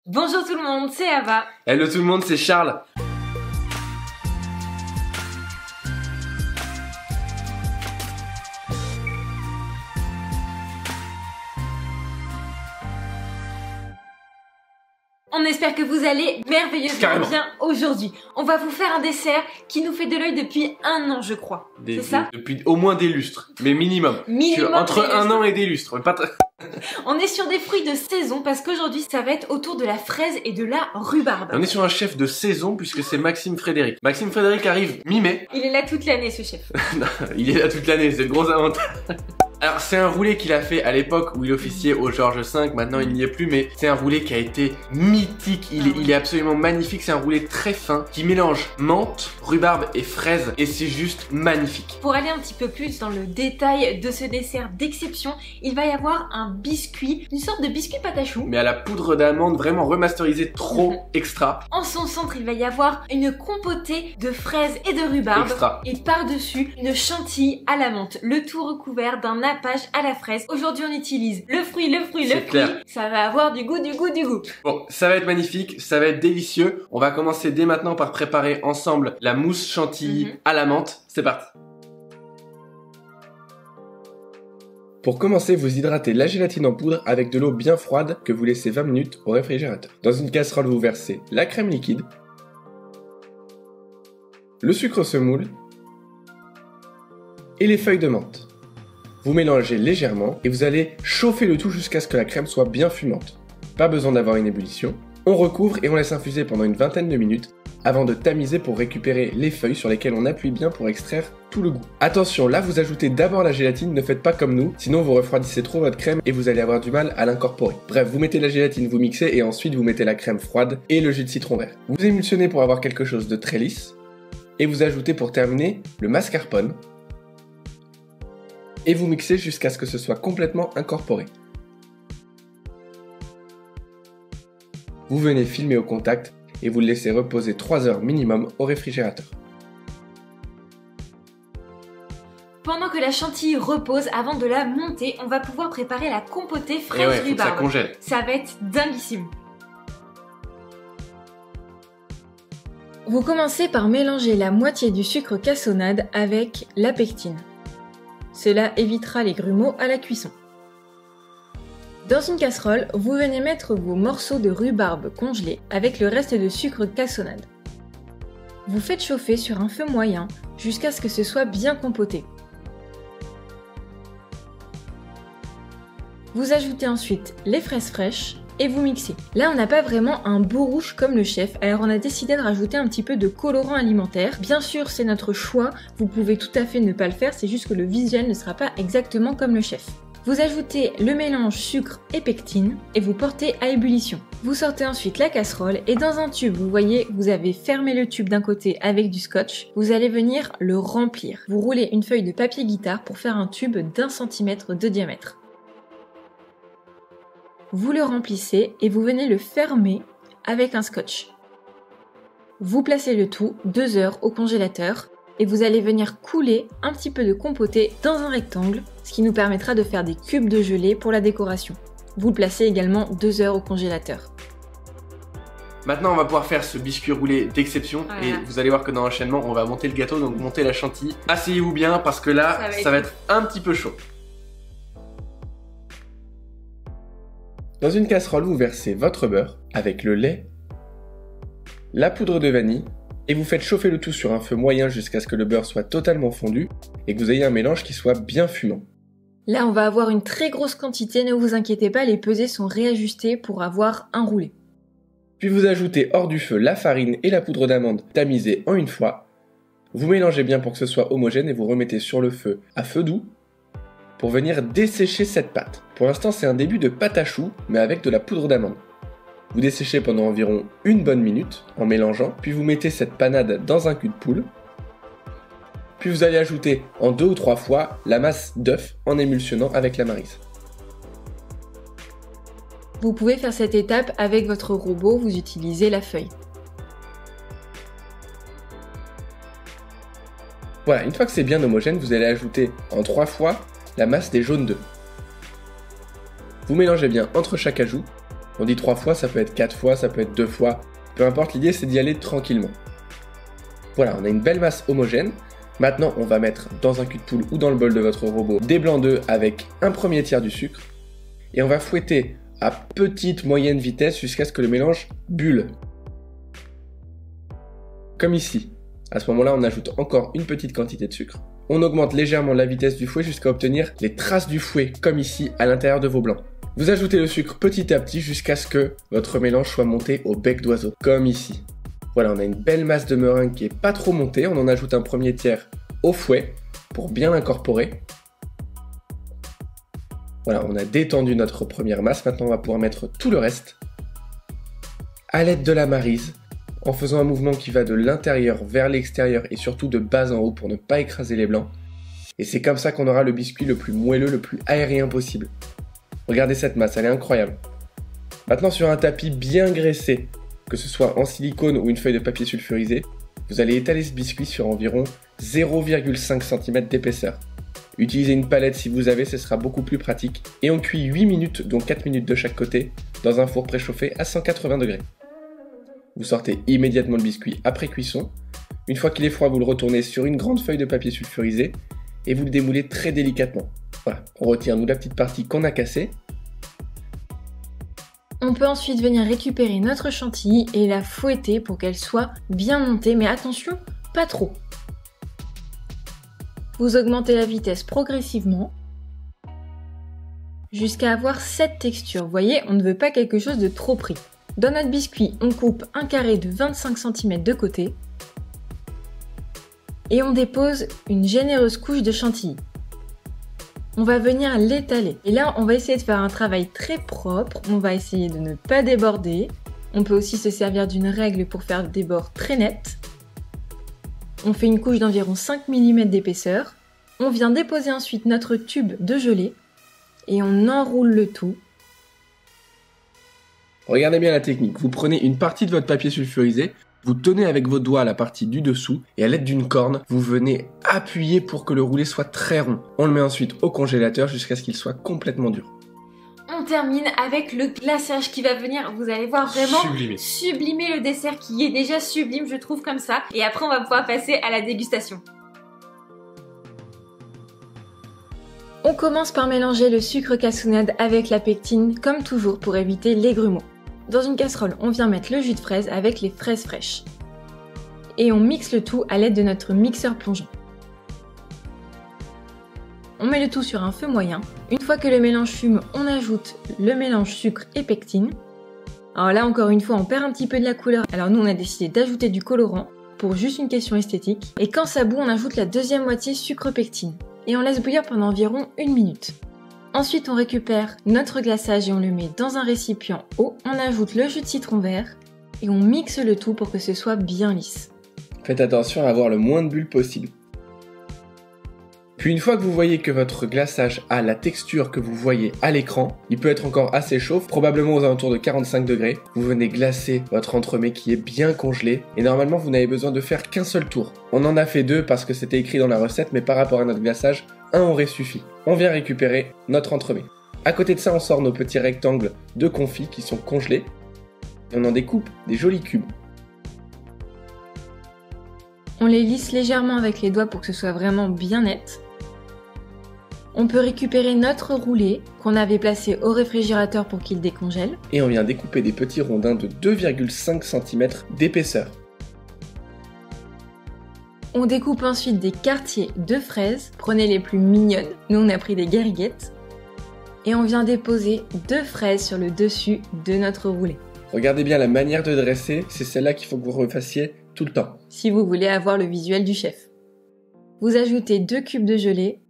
Bonjour tout le monde, c'est Ava. Hello tout le monde, c'est Charles. On espère que vous allez merveilleusement bien aujourd'hui. On va vous faire un dessert qui nous fait de l'œil depuis 1 an, je crois. C'est ça? Depuis au moins des lustres, mais minimum. Entre 1 an et des lustres. Pas On est sur des fruits de saison parce qu'aujourd'hui ça va être autour de la fraise et de la rhubarbe. On est sur un chef de saison puisque c'est Maxime Frédéric. Maxime Frédéric arrive mi-mai. Il est là toute l'année ce chef. Non, il est là toute l'année, c'est le gros avantage. Alors c'est un roulé qu'il a fait à l'époque où il officiait au Georges V, maintenant il n'y est plus, mais c'est un roulé qui a été mythique, il est absolument magnifique, c'est un roulé très fin qui mélange menthe, rhubarbe et fraise et c'est juste magnifique. Pour aller un petit peu plus dans le détail de ce dessert d'exception, il va y avoir un biscuit, une sorte de biscuit pâte à choux. Mais à la poudre d'amande vraiment remasterisée, trop extra. En son centre il va y avoir une compotée de fraises et de rhubarbe. Extra. Et par-dessus une chantilly à la menthe, le tout recouvert d'un nappage à la fraise. Aujourd'hui on utilise le fruit. Ça va avoir du goût. Bon, ça va être magnifique, ça va être délicieux. On va commencer dès maintenant par préparer ensemble la mousse chantilly à la menthe. C'est parti. Pour commencer, vous hydratez la gélatine en poudre avec de l'eau bien froide que vous laissez 20 minutes au réfrigérateur. Dans une casserole, vous versez la crème liquide, le sucre semoule et les feuilles de menthe. Vous mélangez légèrement et vous allez chauffer le tout jusqu'à ce que la crème soit bien fumante. Pas besoin d'avoir une ébullition. On recouvre et on laisse infuser pendant une vingtaine de minutes avant de tamiser pour récupérer les feuilles sur lesquelles on appuie bien pour extraire tout le goût. Attention, là vous ajoutez d'abord la gélatine, ne faites pas comme nous, sinon vous refroidissez trop votre crème et vous allez avoir du mal à l'incorporer. Bref, vous mettez la gélatine, vous mixez et ensuite vous mettez la crème froide et le jus de citron vert. Vous émulsionnez pour avoir quelque chose de très lisse et vous ajoutez pour terminer le mascarpone et vous mixez jusqu'à ce que ce soit complètement incorporé. Vous venez filmer au contact et vous le laissez reposer 3 heures minimum au réfrigérateur. Pendant que la chantilly repose, avant de la monter, on va pouvoir préparer la compotée fraise rhubarbe. Ça congèle. Ça va être dinguissime. Vous commencez par mélanger la moitié du sucre cassonade avec la pectine. Cela évitera les grumeaux à la cuisson. Dans une casserole, vous venez mettre vos morceaux de rhubarbe congelés avec le reste de sucre cassonade. Vous faites chauffer sur un feu moyen jusqu'à ce que ce soit bien compoté. Vous ajoutez ensuite les fraises fraîches et vous mixez. Là on n'a pas vraiment un beau rouge comme le chef, alors on a décidé de rajouter un petit peu de colorant alimentaire. Bien sûr c'est notre choix, vous pouvez tout à fait ne pas le faire, c'est juste que le visuel ne sera pas exactement comme le chef. Vous ajoutez le mélange sucre et pectine et vous portez à ébullition. Vous sortez ensuite la casserole et dans un tube, vous voyez, vous avez fermé le tube d'un côté avec du scotch. Vous allez venir le remplir. Vous roulez une feuille de papier guitare pour faire un tube d'1 cm de diamètre. Vous le remplissez et vous venez le fermer avec un scotch. Vous placez le tout 2 heures au congélateur et vous allez venir couler un petit peu de compoté dans un rectangle, ce qui nous permettra de faire des cubes de gelée pour la décoration. Vous le placez également 2 heures au congélateur. Maintenant on va pouvoir faire ce biscuit roulé d'exception et vous allez voir que dans l'enchaînement on va monter le gâteau, donc monter la chantilly. Asseyez-vous bien parce que là ça va être un petit peu chaud. Dans une casserole, vous versez votre beurre avec le lait, la poudre de vanille et vous faites chauffer le tout sur un feu moyen jusqu'à ce que le beurre soit totalement fondu et que vous ayez un mélange qui soit bien fumant. Là, on va avoir une très grosse quantité, ne vous inquiétez pas, les pesées sont réajustées pour avoir un roulé. Puis vous ajoutez hors du feu la farine et la poudre d'amande tamisées en une fois. Vous mélangez bien pour que ce soit homogène et vous remettez sur le feu à feu doux pour venir dessécher cette pâte. Pour l'instant, c'est un début de pâte à choux, mais avec de la poudre d'amande. Vous desséchez pendant environ 1 bonne minute en mélangeant, puis vous mettez cette panade dans un cul de poule. Puis vous allez ajouter en 2 ou 3 fois la masse d'œuf en émulsionnant avec la maryse. Vous pouvez faire cette étape avec votre robot, vous utilisez la feuille. Voilà, une fois que c'est bien homogène, vous allez ajouter en 3 fois la masse des jaunes d'œufs. Vous mélangez bien entre chaque ajout On dit 3 fois, ça peut être 4 fois, ça peut être 2 fois. Peu importe, l'idée c'est d'y aller tranquillement. Voilà, on a une belle masse homogène. Maintenant, on va mettre dans un cul de poule ou dans le bol de votre robot des blancs d'œufs avec un premier tiers du sucre. Et on va fouetter à petite moyenne vitesse jusqu'à ce que le mélange bulle. Comme ici. À ce moment-là, on ajoute encore une petite quantité de sucre. On augmente légèrement la vitesse du fouet jusqu'à obtenir les traces du fouet, comme ici, à l'intérieur de vos blancs. Vous ajoutez le sucre petit à petit jusqu'à ce que votre mélange soit monté au bec d'oiseau, comme ici. Voilà, on a une belle masse de meringue qui est pas trop montée. On en ajoute un premier tiers au fouet pour bien l'incorporer. Voilà, on a détendu notre première masse. Maintenant, on va pouvoir mettre tout le reste à l'aide de la maryse, en faisant un mouvement qui va de l'intérieur vers l'extérieur et surtout de bas en haut pour ne pas écraser les blancs. Et c'est comme ça qu'on aura le biscuit le plus moelleux, le plus aérien possible. Regardez cette masse, elle est incroyable. Maintenant, sur un tapis bien graissé, que ce soit en silicone ou une feuille de papier sulfurisé, vous allez étaler ce biscuit sur environ 0,5 cm d'épaisseur. Utilisez une palette si vous avez, ce sera beaucoup plus pratique. Et on cuit 8 minutes, dont 4 minutes de chaque côté, dans un four préchauffé à 180 degrés. Vous sortez immédiatement le biscuit après cuisson. Une fois qu'il est froid, vous le retournez sur une grande feuille de papier sulfurisé et vous le démoulez très délicatement. Voilà, on retire la petite partie qu'on a cassée. On peut ensuite venir récupérer notre chantilly et la fouetter pour qu'elle soit bien montée, mais attention, pas trop. Vous augmentez la vitesse progressivement jusqu'à avoir cette texture. Vous voyez, on ne veut pas quelque chose de trop pris. Dans notre biscuit, on coupe un carré de 25 cm de côté et on dépose une généreuse couche de chantilly. On va venir l'étaler. Et là, on va essayer de faire un travail très propre. On va essayer de ne pas déborder. On peut aussi se servir d'une règle pour faire des bords très nets. On fait une couche d'environ 5 mm d'épaisseur. On vient déposer ensuite notre tube de gelée et on enroule le tout. Regardez bien la technique. Vous prenez une partie de votre papier sulfurisé, vous tenez avec vos doigts la partie du dessous et à l'aide d'une corne, vous venez appuyer pour que le roulé soit très rond. On le met ensuite au congélateur jusqu'à ce qu'il soit complètement dur. On termine avec le glaçage qui va venir, vous allez voir, vraiment sublimer le dessert qui est déjà sublime, je trouve, comme ça. Et après, on va pouvoir passer à la dégustation. On commence par mélanger le sucre cassonade avec la pectine, comme toujours, pour éviter les grumeaux. Dans une casserole, on vient mettre le jus de fraise avec les fraises fraîches. Et on mixe le tout à l'aide de notre mixeur plongeant. On met le tout sur un feu moyen. Une fois que le mélange fume, on ajoute le mélange sucre et pectine. Alors là, encore une fois, on perd un petit peu de la couleur. Alors nous, on a décidé d'ajouter du colorant pour juste une question esthétique. Et quand ça bout, on ajoute la deuxième moitié sucre-pectine. Et on laisse bouillir pendant environ 1 minute. Ensuite, on récupère notre glaçage et on le met dans un récipient haut. On ajoute le jus de citron vert et on mixe le tout pour que ce soit bien lisse. Faites attention à avoir le moins de bulles possible. Puis une fois que vous voyez que votre glaçage a la texture que vous voyez à l'écran, il peut être encore assez chaud, probablement aux alentours de 45 degrés. Vous venez glacer votre entremets qui est bien congelé et normalement vous n'avez besoin de faire qu'un seul tour. On en a fait 2 parce que c'était écrit dans la recette, mais par rapport à notre glaçage, 1 aurait suffi. On vient récupérer notre entremets. À côté de ça, on sort nos petits rectangles de confit qui sont congelés et on en découpe des jolis cubes. On les lisse légèrement avec les doigts pour que ce soit vraiment bien net. On peut récupérer notre roulé qu'on avait placé au réfrigérateur pour qu'il décongèle. Et on vient découper des petits rondins de 2,5 cm d'épaisseur. On découpe ensuite des quartiers de fraises. Prenez les plus mignonnes. Nous, on a pris des gariguettes. Et on vient déposer 2 fraises sur le dessus de notre roulé. Regardez bien la manière de dresser, c'est celle-là qu'il faut que vous refassiez tout le temps. Si vous voulez avoir le visuel du chef. Vous ajoutez 2 cubes de gelée,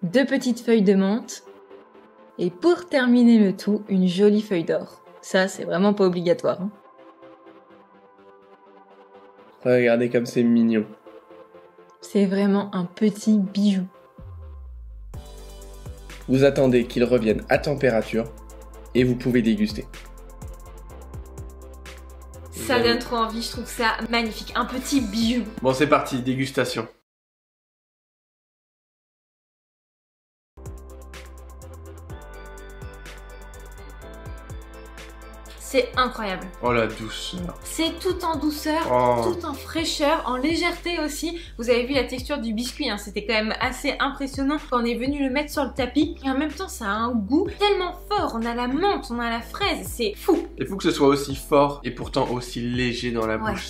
2 petites feuilles de menthe et pour terminer le tout, une jolie feuille d'or. Ça, c'est vraiment pas obligatoire. Hein. Regardez comme c'est mignon. C'est vraiment un petit bijou. Vous attendez qu'il revienne à température et vous pouvez déguster. Ça donne trop envie, je trouve ça magnifique. Un petit bijou. Bon, c'est parti, dégustation. c'est incroyable. Oh la douceur. C'est tout en douceur, tout en fraîcheur, en légèreté aussi. Vous avez vu la texture du biscuit, hein, c'était quand même assez impressionnant quand on est venu le mettre sur le tapis. Et en même temps, ça a un goût tellement fort. On a la menthe, on a la fraise, c'est fou. C'est fou que ce soit aussi fort et pourtant aussi léger dans la bouche.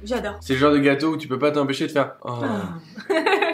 J'adore. C'est le genre de gâteau où tu peux pas t'empêcher de faire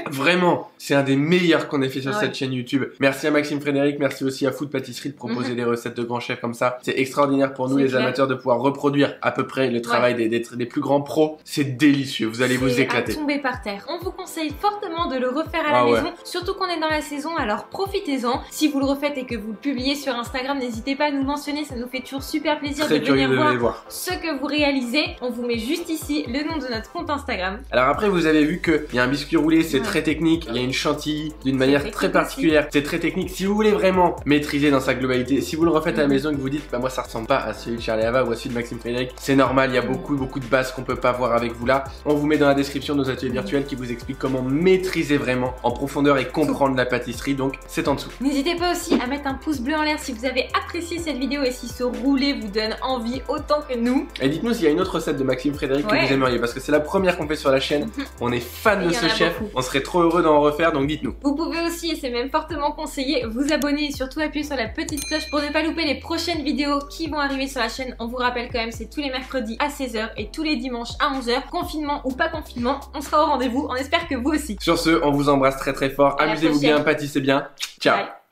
Vraiment, c'est un des meilleurs qu'on ait fait sur cette chaîne YouTube. Merci à Maxime Frédéric, merci aussi à Food Pâtisserie de proposer des recettes de grands chefs comme ça. C'est extraordinaire pour nous les amateurs de pouvoir reproduire à peu près le travail des plus grands pros. C'est délicieux, vous allez vous éclater. C'est à tomber par terre. On vous conseille fortement de le refaire à la maison, surtout qu'on est dans la saison, alors profitez-en. Si vous le refaites et que vous le publiez sur Instagram, n'hésitez pas à nous mentionner, ça nous fait toujours super plaisir de venir voir ce que vous réalisez. On vous met juste ici le nom de notre compte Instagram. Alors après, vous avez vu qu'il y a un biscuit roulé, c'est très technique, il y a une chantilly d'une manière très particulière, c'est très technique. Si vous voulez vraiment maîtriser dans sa globalité, si vous le refaites à la maison et que vous dites bah moi ça ressemble pas à celui de Charlie Ava ou à celui de Maxime Frédéric, c'est normal, il y a beaucoup de bases qu'on peut pas voir avec vous là. On vous met dans la description nos ateliers virtuels qui vous expliquent comment maîtriser vraiment en profondeur et comprendre la pâtisserie, donc c'est en dessous. N'hésitez pas aussi à mettre un pouce bleu en l'air si vous avez apprécié cette vidéo et si ce roulé vous donne envie autant que nous. Et dites-nous s'il y a une autre recette de Maxime Frédéric que vous aimeriez, parce que c'est la première qu'on fait sur la chaîne. On est fan de ce chef, on serait trop heureux d'en refaire, donc dites-nous. Vous pouvez aussi, et c'est même fortement conseillé, vous abonner et surtout appuyer sur la petite cloche pour ne pas louper les prochaines vidéos qui vont arriver sur la chaîne. On vous rappelle quand même, c'est tous les mercredis à 16h et tous les dimanches à 11h. Confinement ou pas confinement, on sera au rendez-vous. On espère que vous aussi. Sur ce, on vous embrasse très fort. Amusez-vous bien, pâtissez bien. Ciao. Bye.